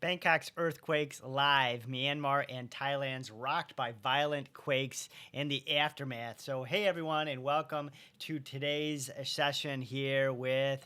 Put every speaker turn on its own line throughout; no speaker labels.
Bangkok's earthquakes live. Myanmar and Thailand's rocked by violent quakes and the aftermath. So, hey everyone, and welcome to today's session here with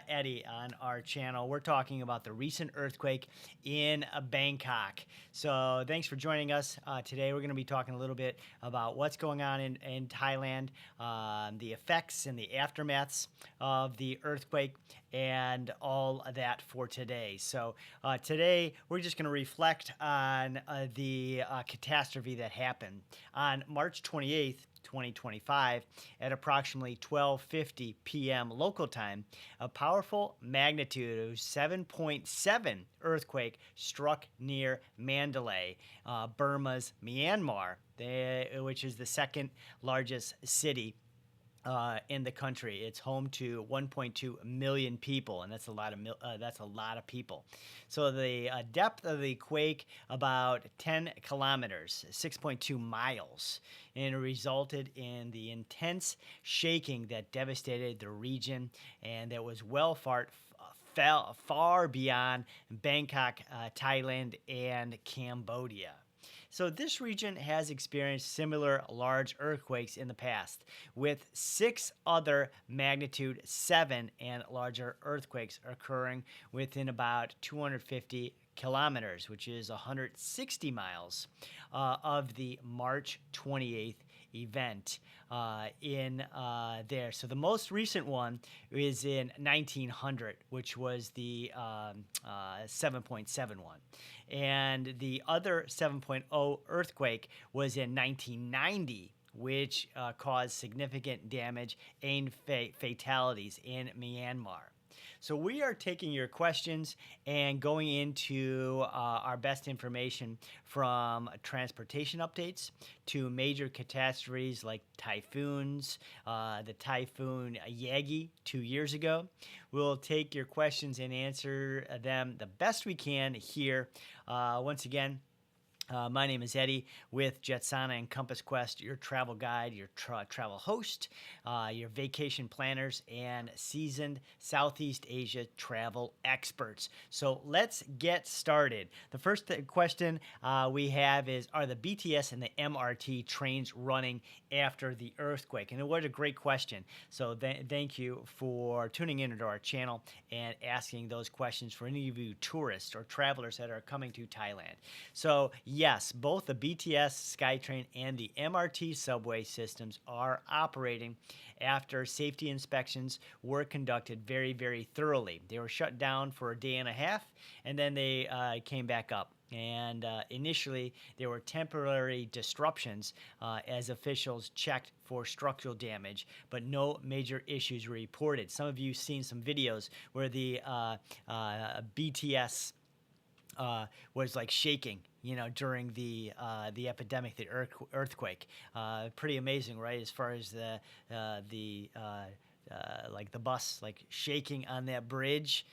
Eddie on our channel. We're talking about the recent earthquake in Bangkok. So, thanks for joining us today. We're going to be talking a little bit about what's going on in Thailand, the effects and the aftermaths of the earthquake, and all of that for today. So today we're just going to reflect on the catastrophe that happened on March 28th, 2025 at approximately 12:50 p.m. local time. A powerful magnitude of 7.7 earthquake struck near Mandalay, Burma's Myanmar, which is the second largest city in the country. It's home to 1.2 million people, and that's a lot of people. So the depth of the quake about 10 kilometers, 6.2 miles, and it resulted in the intense shaking that devastated the region, and that was far beyond Bangkok, Thailand, and Cambodia. So this region has experienced similar large earthquakes in the past, with 6 other magnitude 7 and larger earthquakes occurring within about 250 kilometers, which is 160 miles, of the March 28th event in there. So the most recent one is in 1900, which was the 7.71. And the other 7.0 earthquake was in 1990, which caused significant damage and fatalities in Myanmar. So we are taking your questions and going into our best information from transportation updates to major catastrophes like typhoons, the typhoon Yagi 2 years ago. We'll take your questions and answer them the best we can here. Once again, my name is Eddie with Jetsana and Compass Quest, your travel guide, your travel host, your vacation planners, and seasoned Southeast Asia travel experts. So let's get started. The first question we have is, are the BTS and the MRT trains running after the earthquake? And what a great question. So thank you for tuning into our channel and asking those questions for any of you tourists or travelers that are coming to Thailand. So yes, both the BTS Skytrain and the MRT subway systems are operating after safety inspections were conducted very, very thoroughly. They were shut down for a day and a half, and then they came back up. And initially, there were temporary disruptions as officials checked for structural damage, but no major issues were reported. Some of you seen some videos where the BTS was like shaking, during the epidemic, the earthquake. Pretty amazing, right? As far as like the bus like shaking on that bridge.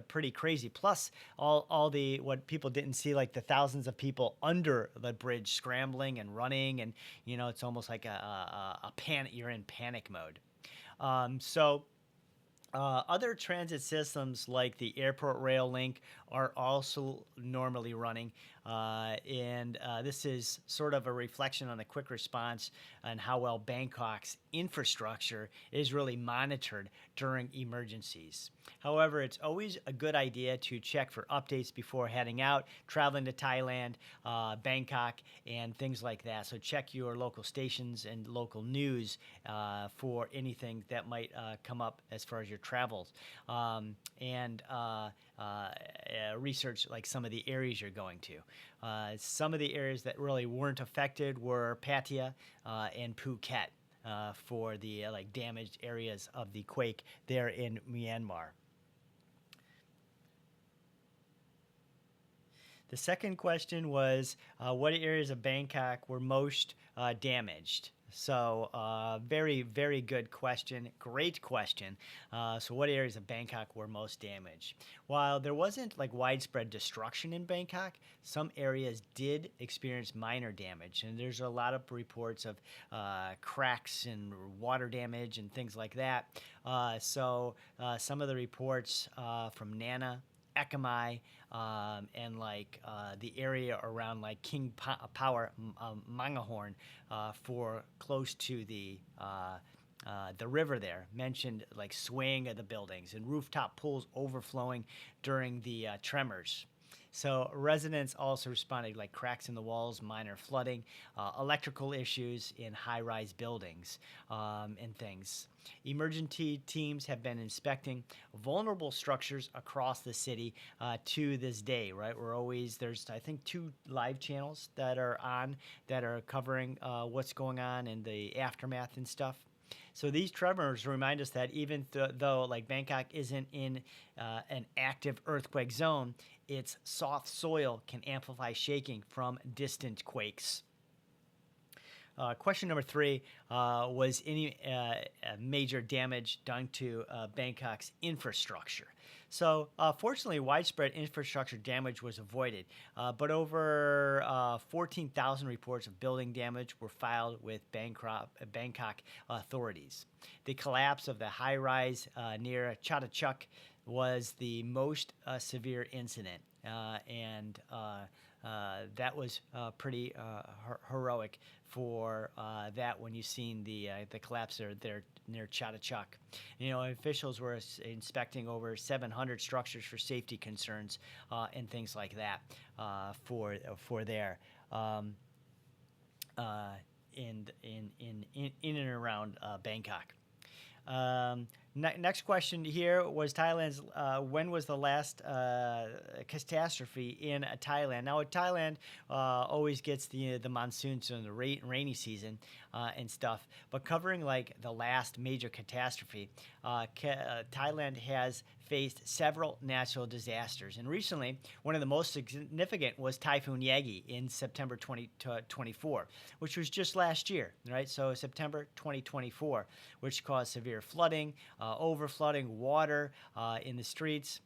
Pretty crazy. Plus, all the what people didn't see, like the thousands of people under the bridge scrambling and running, and it's almost like a panic. You're in panic mode. Other transit systems like the airport rail link are also normally running, and this is sort of a reflection on the quick response and how well Bangkok's infrastructure is really monitored during emergencies. However, it's always a good idea to check for updates before heading out, traveling to Thailand, Bangkok, and things like that. So check your local stations and local news for anything that might come up as far as your travels, and research like some of the areas you're going to. Some of the areas that really weren't affected were Pattaya and Phuket for the like damaged areas of the quake there in Myanmar. The second question was, what areas of Bangkok were most damaged? So very, very good question. Great question. So what areas of Bangkok were most damaged? While there wasn't like widespread destruction in Bangkok, some areas did experience minor damage. And there's a lot of reports of cracks and water damage and things like that. Some of the reports from Nana, Ekamai, and like the area around like King Power, Mangahorn, for close to the river there. Mentioned like swaying of the buildings and rooftop pools overflowing during the tremors. So residents also responded like cracks in the walls, minor flooding, electrical issues in high-rise buildings, and things. Emergency teams have been inspecting vulnerable structures across the city to this day. Right, there's I think 2 live channels that are on that are covering what's going on in the aftermath and stuff. So these tremors remind us that even though like Bangkok isn't in an active earthquake zone, its soft soil can amplify shaking from distant quakes. Question number 3 was any major damage done to Bangkok's infrastructure? So, fortunately, widespread infrastructure damage was avoided, but over 14,000 reports of building damage were filed with Bangkok authorities. The collapse of the high rise near Chatuchak was the most severe incident, and that was pretty heroic for that when you've seen the collapse there near Chatuchak. Officials were inspecting over 700 structures for safety concerns and things like that for there. In and around Bangkok. Next question here was Thailand's. When was the last catastrophe in Thailand? Now, Thailand always gets the monsoons and the rainy season and stuff, but covering like the last major catastrophe, Thailand has faced several natural disasters, and recently one of the most significant was Typhoon Yagi in September 2024, which was just last year, right? So September 2024, which caused severe flooding, overflooding water in the streets,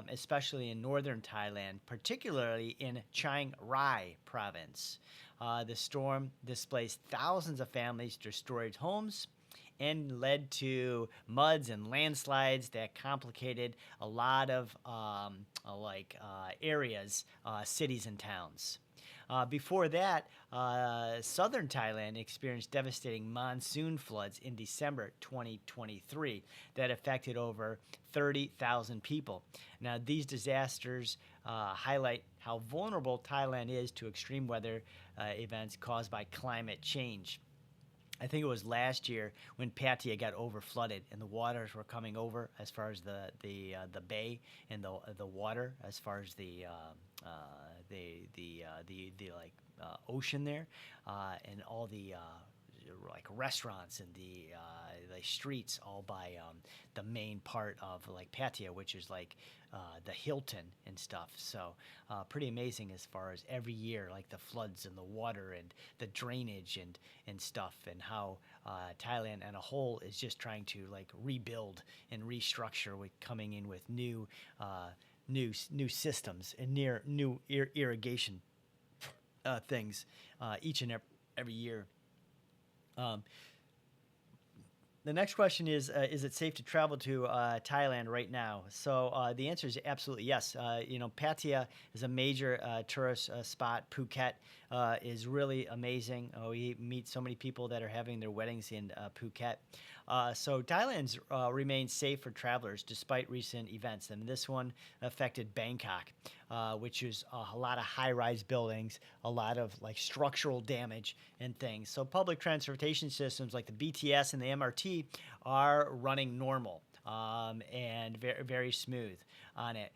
especially in northern Thailand, particularly in Chiang Rai province. The storm displaced thousands of families, destroyed homes, and led to muds and landslides that complicated a lot of areas, cities and towns. Before that, southern Thailand experienced devastating monsoon floods in December 2023 that affected over 30,000 people. Now, these disasters highlight how vulnerable Thailand is to extreme weather events caused by climate change. I think it was last year when Pattaya got overflooded and the waters were coming over as far as the bay and the water as far as the ocean there, and all the like restaurants and the streets all by the main part of like Pattaya, which is like the Hilton and stuff. So pretty amazing as far as every year, like the floods and the water and the drainage and stuff, and how Thailand as a whole is just trying to like rebuild and restructure with coming in with new systems and new irrigation things each and every year. The next question is it safe to travel to Thailand right now? So the answer is absolutely yes. Pattaya is a major tourist spot. Phuket is really amazing. We meet so many people that are having their weddings in Phuket. So Thailand remains safe for travelers despite recent events. And this one affected Bangkok, which is a lot of high-rise buildings, a lot of like structural damage and things. So public transportation systems like the BTS and the MRT are running normal and very, very smooth on it.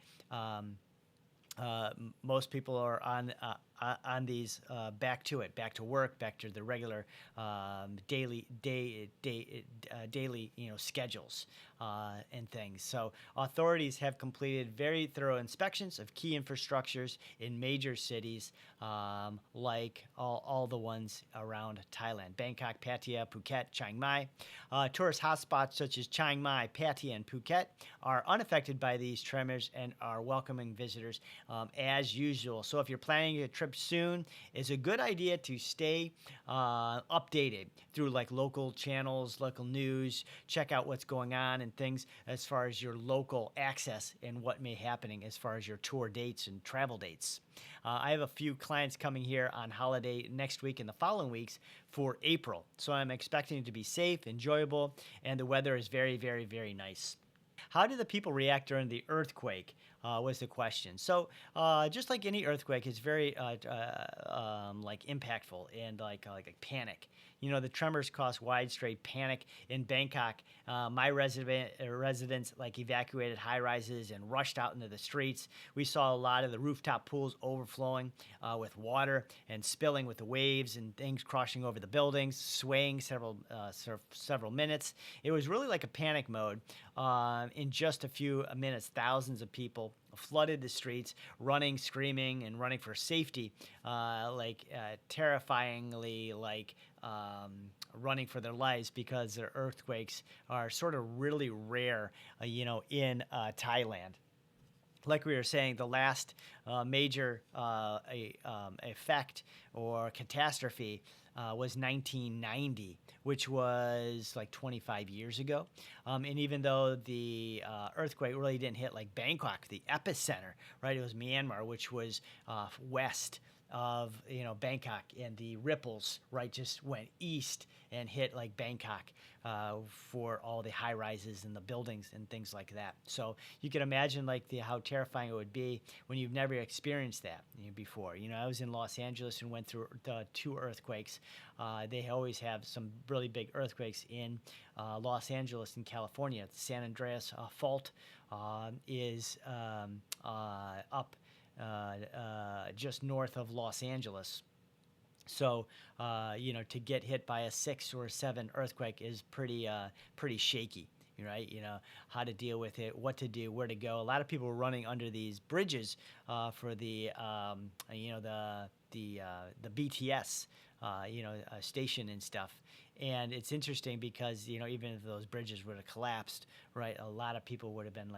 Most people are on these back to work, back to the regular daily schedules and things. So authorities have completed very thorough inspections of key infrastructures in major cities, like all the ones around Thailand: Bangkok, Pattaya, Phuket, Chiang Mai. Tourist hotspots such as Chiang Mai, Pattaya, and Phuket are unaffected by these tremors and are welcoming visitors as usual. So if you're planning a trip soon, it's a good idea to stay updated through like local channels, local news, check out what's going on and things as far as your local access and what may happening as far as your tour dates and travel dates. I have a few clients coming here on holiday next week and the following weeks for April. So I'm expecting it to be safe, enjoyable, and the weather is very, very, very nice. How did the people react during the earthquake? Was the question. So, just like any earthquake, it's very like impactful and like a panic. You know, the tremors caused widespread panic in Bangkok. My residents like evacuated high rises and rushed out into the streets. We saw a lot of the rooftop pools overflowing with water and spilling with the waves and things crashing over the buildings, swaying several minutes. It was really like a panic mode. In just a few minutes, thousands of people flooded the streets, running, screaming, and running for safety, terrifyingly, running for their lives because the earthquakes are sort of really rare, in Thailand. Like we were saying, the last major effect or catastrophe was 1990, which was like 25 years ago. And even though the earthquake really didn't hit like Bangkok, the epicenter, right? It was Myanmar, which was west of Bangkok, and the ripples right just went east and hit like Bangkok for all the high rises and the buildings and things like that. So you can imagine how terrifying it would be when you've never experienced that before. I was in Los Angeles and went through the two earthquakes. They always have some really big earthquakes in Los Angeles and California. The San Andreas fault is up just north of Los Angeles. So, to get hit by a 6 or 7 earthquake is pretty shaky, right? How to deal with it, what to do, where to go. A lot of people were running under these bridges for the BTS, station and stuff. And it's interesting because, even if those bridges would have collapsed, right, a lot of people would have been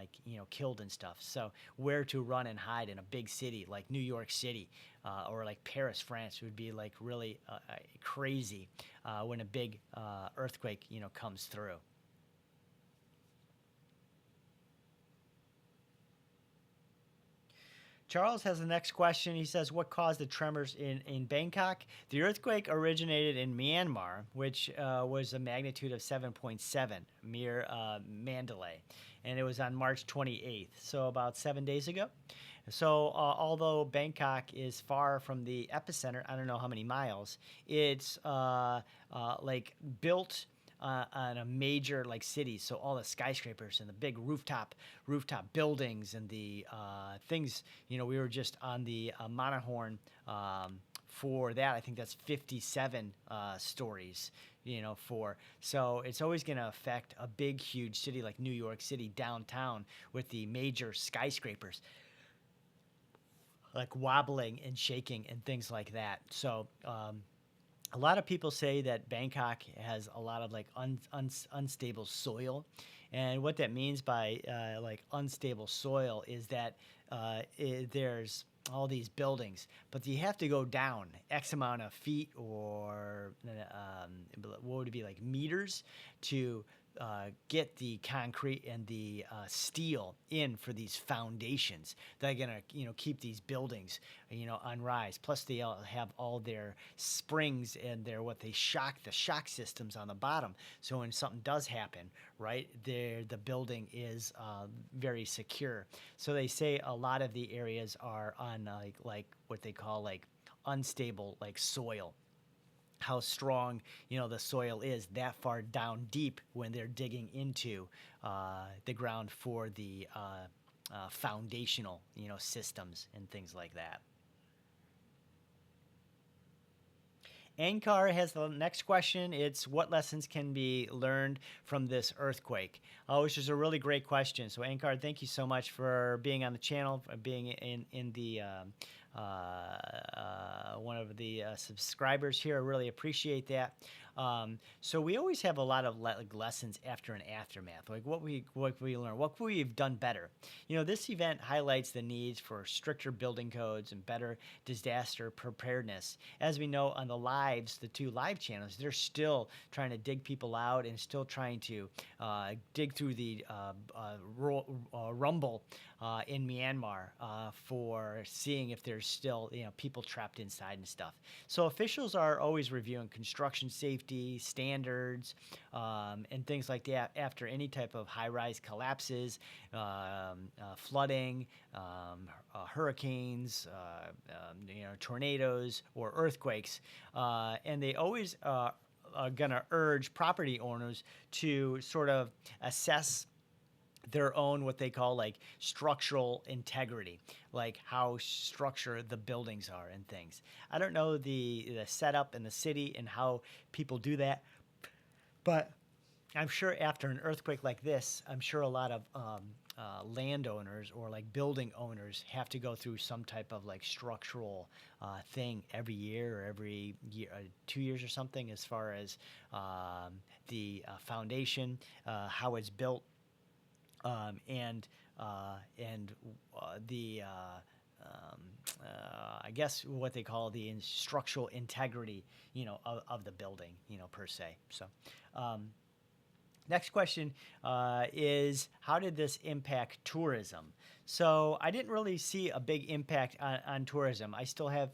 killed and stuff. So where to run and hide in a big city like New York City or like Paris, France would be like really crazy when a big earthquake, comes through. Charles has the next question. He says, what caused the tremors in Bangkok? The earthquake originated in Myanmar, which was a magnitude of 7.7 near Mandalay. And it was on March 28th, so about 7 days ago. So although Bangkok is far from the epicenter, I don't know how many miles, it's built on a major city, so all the skyscrapers and the big rooftop buildings and the things. We were just on the Matterhorn for that. I think that's 57 stories. So it's always going to affect a big, huge city like New York City downtown with the major skyscrapers like wobbling and shaking and things like that. So. A lot of people say that Bangkok has a lot of unstable soil, and what that means by unstable soil is that there's all these buildings, but you have to go down X amount of feet or what would it be, like meters, to get the concrete and the steel in for these foundations that are gonna keep these buildings on rise. Plus they all have all their springs and their the shock systems on the bottom. So when something does happen, right there, the building is very secure. So they say a lot of the areas are on what they call unstable soil. How strong the soil is that far down deep when they're digging into the ground for the foundational systems and things like that. Ankar has the next question. It's what lessons can be learned from this earthquake? Which is a really great question. So Ankar, thank you so much for being on the channel, for being in the one of the subscribers here. I really appreciate that. So we always have a lot of lessons after an aftermath, like what we learn, what we've done better. This event highlights the needs for stricter building codes and better disaster preparedness. As we know on the two live channels, they're still trying to dig people out and still trying to dig through the rumble in Myanmar for seeing if there's still people trapped inside and stuff. So officials are always reviewing construction safety standards and things like that after any type of high-rise collapses, flooding, hurricanes, tornadoes, or earthquakes, and they always are going to urge property owners to sort of assess their own what they call like structural integrity, like how structured the buildings are and things. I don't know the setup in the city and how people do that, but I'm sure after an earthquake like this, I'm sure a lot of landowners or like building owners have to go through some type of like structural thing every year or every year, 2 years or something, as far as the foundation, how it's built, and the I guess what they call the structural integrity, of the building, per se. So, next question is, how did this impact tourism? So I didn't really see a big impact on tourism. I still have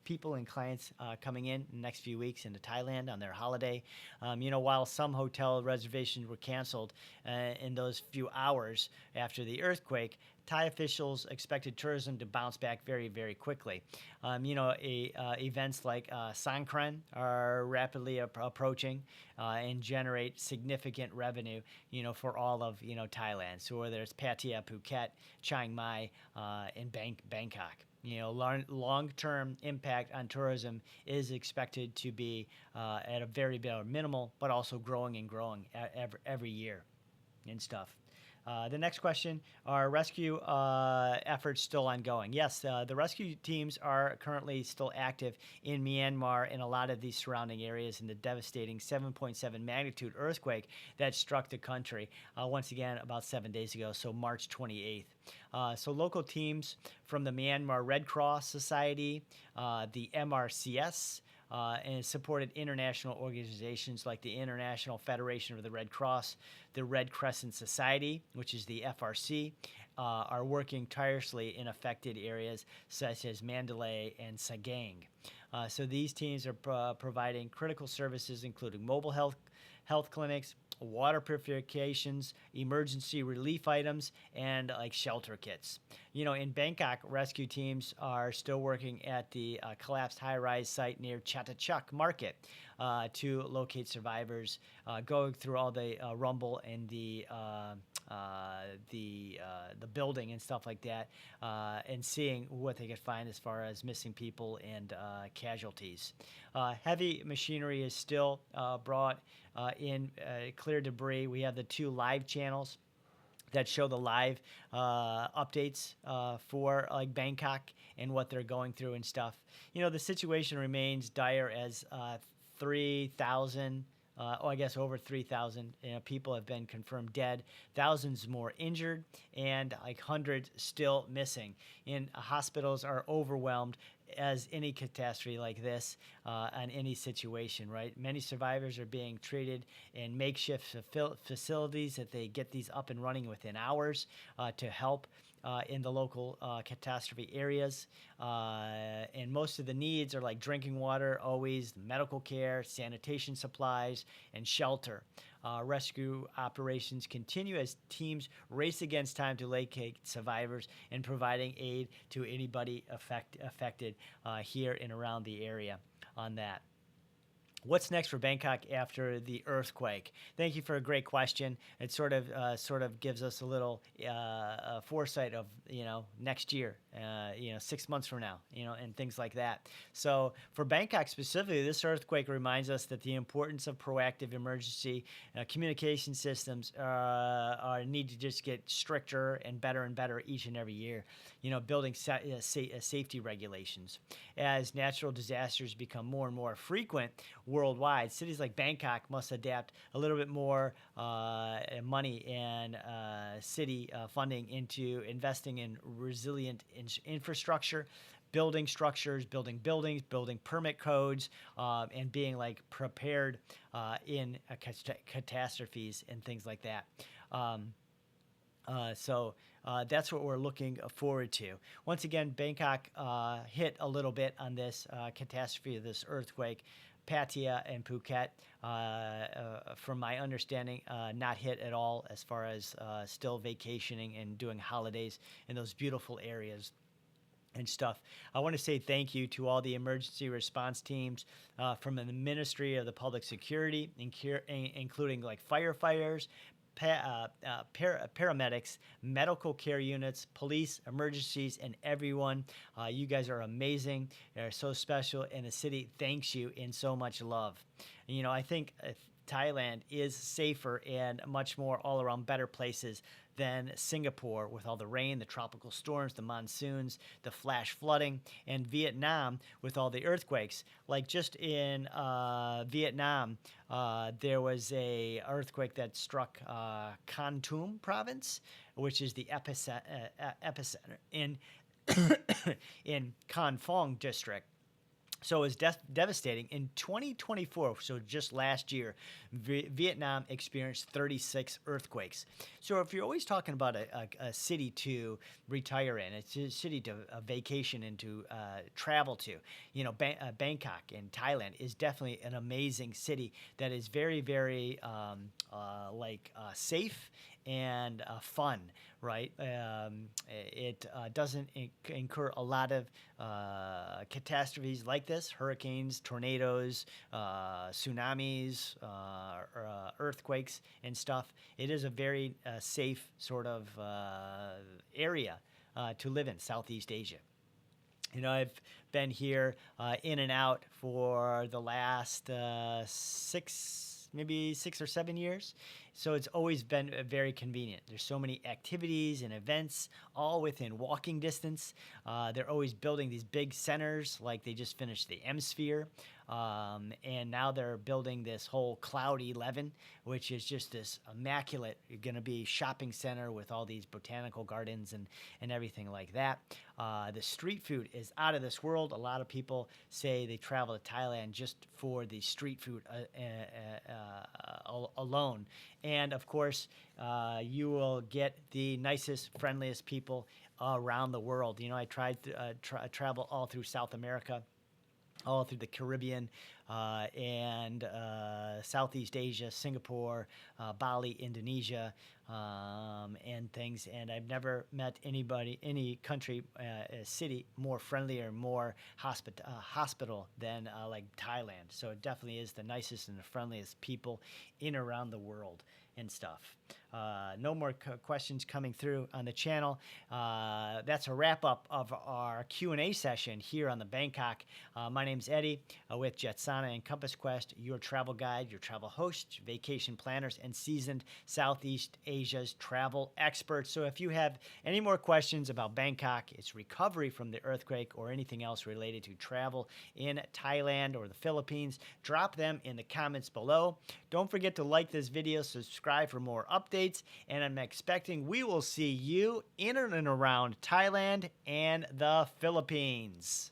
people and clients coming in the next few weeks into Thailand on their holiday. While some hotel reservations were canceled in those few hours after the earthquake, Thai officials expected tourism to bounce back very, very quickly. Events like Songkran are rapidly approaching and generate significant revenue, for all of, Thailand. So whether it's Pattaya, Phuket, Chiang Mai, and Bangkok. Long-term impact on tourism is expected to be at a very minimal, but also growing every year and stuff. The next question, are rescue efforts still ongoing? Yes, the rescue teams are currently still active in Myanmar and a lot of these surrounding areas in the devastating 7.7 magnitude earthquake that struck the country, once again, about 7 days ago, so March 28th. So local teams from the Myanmar Red Cross Society, the MRCS, and supported international organizations like the International Federation of the Red Cross, the Red Crescent Society, which is the FRC, are working tirelessly in affected areas such as Mandalay and Sagaing. So these teams are providing critical services, including mobile health clinics, water purifications, emergency relief items, and like shelter kits. In Bangkok, rescue teams are still working at the collapsed high-rise site near Chatuchak Market to locate survivors, going through all the rumble and the building and stuff like that, and seeing what they could find as far as missing people and casualties. Heavy machinery is still brought in clear debris. We have the two live channels that show the live updates for like Bangkok and what they're going through and stuff. The situation remains dire as 3,000. I guess over 3,000 people have been confirmed dead, thousands more injured, and like hundreds still missing. And hospitals are overwhelmed as any catastrophe like this on any situation, right? Many survivors are being treated in makeshift facilities that they get these up and running within hours to help in the local catastrophe areas. And most of the needs are like drinking water, always medical care, sanitation supplies, and shelter. Rescue operations continue as teams race against time to locate survivors and providing aid to anybody affected here and around the area on that. What's next for Bangkok after the earthquake? Thank you for a great question. It sort of gives us a little foresight of next year, 6 months from now, and things like that. So for Bangkok specifically, this earthquake reminds us that the importance of proactive emergency communication systems need to just get stricter and better each and every year. Building safety regulations as natural disasters become more and more frequent worldwide. Cities like Bangkok must adapt a little bit more money and city funding into investing in resilient infrastructure, building structures, building buildings, building permit codes, and being like prepared in catastrophes and things like that. So that's what we're looking forward to. Once again, Bangkok hit a little bit on this catastrophe, this earthquake. Pattaya and Phuket, from my understanding, not hit at all as far as still vacationing and doing holidays in those beautiful areas and stuff. I want to say thank you to all the emergency response teams from the Ministry of the Public Security, including like firefighters, paramedics, medical care units, police, emergencies, and everyone. You guys are amazing. You're so special, and the city thanks you in so much love. I think Thailand is safer and much more all around better places than Singapore with all the rain, the tropical storms, the monsoons, the flash flooding, and Vietnam with all the earthquakes. Like just in Vietnam, there was a earthquake that struck Con Tum province, which is the epicenter in in Con Phong district. So it was devastating. In 2024, so just last year, Vietnam experienced 36 earthquakes. So if you're always talking about a city to retire in, it's a city to vacation and to travel to, Bangkok in Thailand is definitely an amazing city that is very, very safe and fun, right? It doesn't incur a lot of catastrophes like this: hurricanes, tornadoes, tsunamis, earthquakes, and stuff. It is a very safe sort of area to live in, Southeast Asia. I've been here in and out for the last maybe 6 or 7 years. So it's always been very convenient. There's so many activities and events all within walking distance. They're always building these big centers, like they just finished the M Sphere. And now they're building this whole Cloud 11, which is just this immaculate, going to be shopping center with all these botanical gardens and everything like that. The street food is out of this world. A lot of people say they travel to Thailand just for the street food alone. And of course, you will get the nicest, friendliest people around the world. I tried to travel all through South America, all through the Caribbean and Southeast Asia, Singapore, Bali, Indonesia, and things. And I've never met any country, city more friendly or more hospitable than like Thailand. So it definitely is the nicest and the friendliest people in around the world and stuff. No more questions coming through on the channel. That's a wrap up of our Q&A session here on the Bangkok. My name's Eddie with Jetsana and Compass Quest, your travel guide, your travel host, vacation planners, and seasoned Southeast Asia's travel experts. So if you have any more questions about Bangkok, its recovery from the earthquake, or anything else related to travel in Thailand or the Philippines, drop them in the comments below. Don't forget to like this video, subscribe for more updates, and I'm expecting we will see you in and around Thailand and the Philippines.